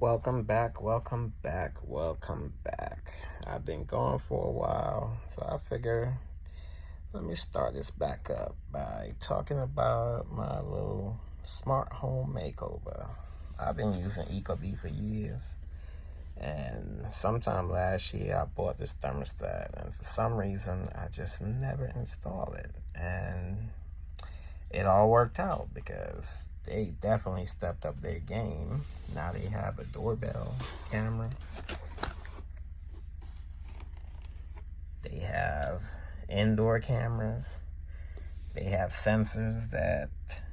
Welcome back, welcome back, welcome back. I've been gone for a while, so I figure let me start this back up by talking about my little smart home makeover. I've been using Ecobee for years, and sometime last year I bought this thermostat, and for some reason I just never installed it. And it all worked out because they definitely stepped up their game. Now they have a doorbell camera. They have indoor cameras. They have sensors that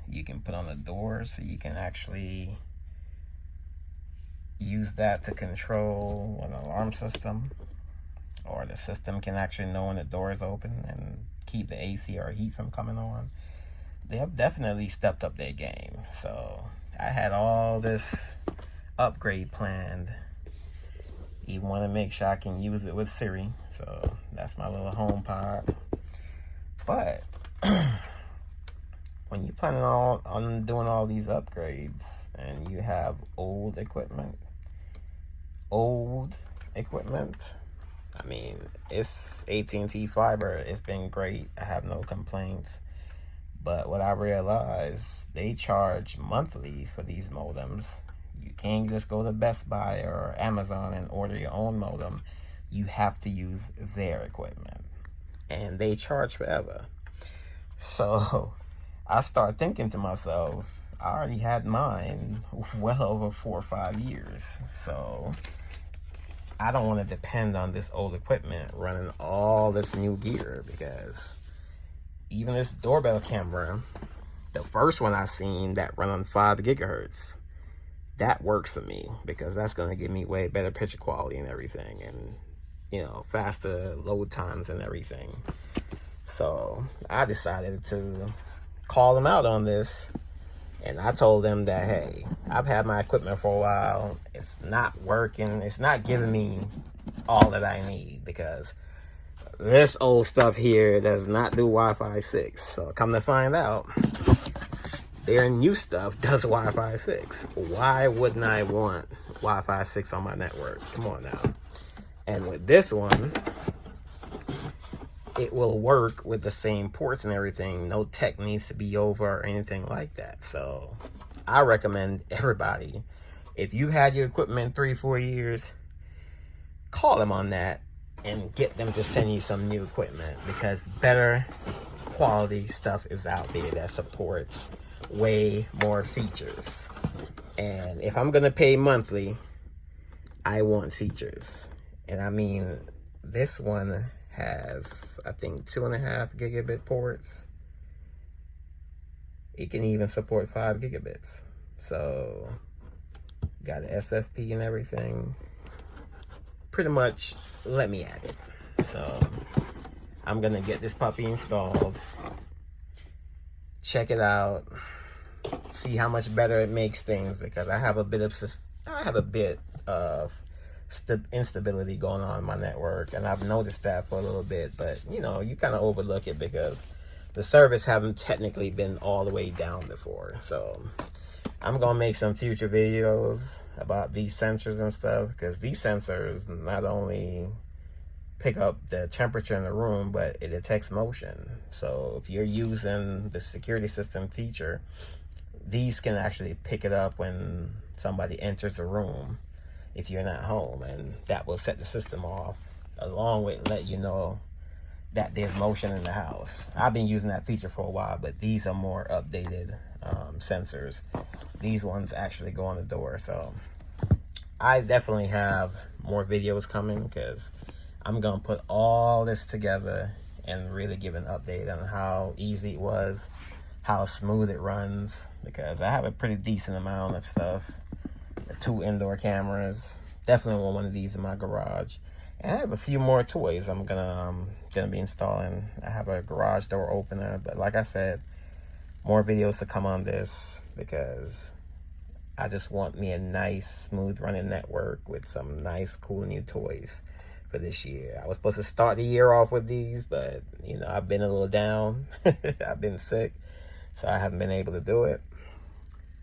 you can put on the door so you can actually use that to control an alarm system, or the system can actually know when the door is open and keep the AC or heat from coming on. They have definitely stepped up their game. So I had all this upgrade planned. Even want to make sure I can use it with Siri. So that's my little home pod. But when you're planning on doing all these upgrades and you have old equipment, I mean, it's AT&T fiber. It's been great. I have no complaints. But what I realized, they charge monthly for these modems. You can't just go to Best Buy or Amazon and order your own modem. You have to use their equipment. And they charge forever. So I start thinking to myself, I already had mine well over 4 or 5 years. So I don't want to depend on this old equipment running all this new gear, because even this doorbell camera, the first one I seen that run on 5 gigahertz, that works for me because that's going to give me way better picture quality and everything, and faster load times and everything. So I decided to call them out on this, and I told them that, hey, I've had my equipment for a while. It's not working. It's not giving me all that I need, because this old stuff here does not do Wi-Fi 6. So come to find out, their new stuff does Wi-Fi 6. Why wouldn't I want Wi-Fi 6 on my network? Come on now. And with this one, it will work with the same ports and everything. No tech needs to be over or anything like that. So I recommend everybody, if you had your equipment 3-4 years, call them on that and get them to send you some new equipment, because better quality stuff is out there that supports way more features. And if I'm gonna pay monthly, I want features. And I mean, this one has, I think, 2.5 gigabit ports. It can even support 5 gigabits. So got an SFP and everything. Pretty much let me at it. So I'm gonna get this puppy installed, check it out, see how much better it makes things, because I have a bit of instability going on in my network, and I've noticed that for a little bit. But you kind of overlook it because the service haven't technically been all the way down before. So I'm gonna make some future videos about these sensors and stuff, because these sensors not only pick up the temperature in the room, but it detects motion. So if you're using the security system feature, these can actually pick it up when somebody enters a room if you're not home, and that will set the system off, along with let you know that there's motion in the house. I've been using that feature for a while, but these are more updated sensors. These ones actually go on the door. So I definitely have more videos coming, because I'm gonna put all this together and really give an update on how easy it was, how smooth it runs, because I have a pretty decent amount of stuff. The 2 indoor cameras, definitely want one of these in my garage, and I have a few more toys I'm gonna be installing. I have a garage door opener, but like I said, more videos to come on this, because I just want me a nice, smooth running network with some nice, cool new toys for this year. I was supposed to start the year off with these, but I've been a little down. I've been sick, so I haven't been able to do it.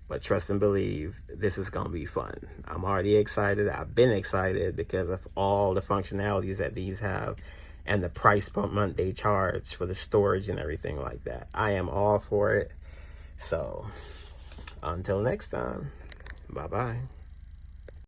But trust and believe, this is going to be fun. I'm already excited. I've been excited because of all the functionalities that these have and the price per month they charge for the storage and everything like that. I am all for it. So until next time, bye-bye.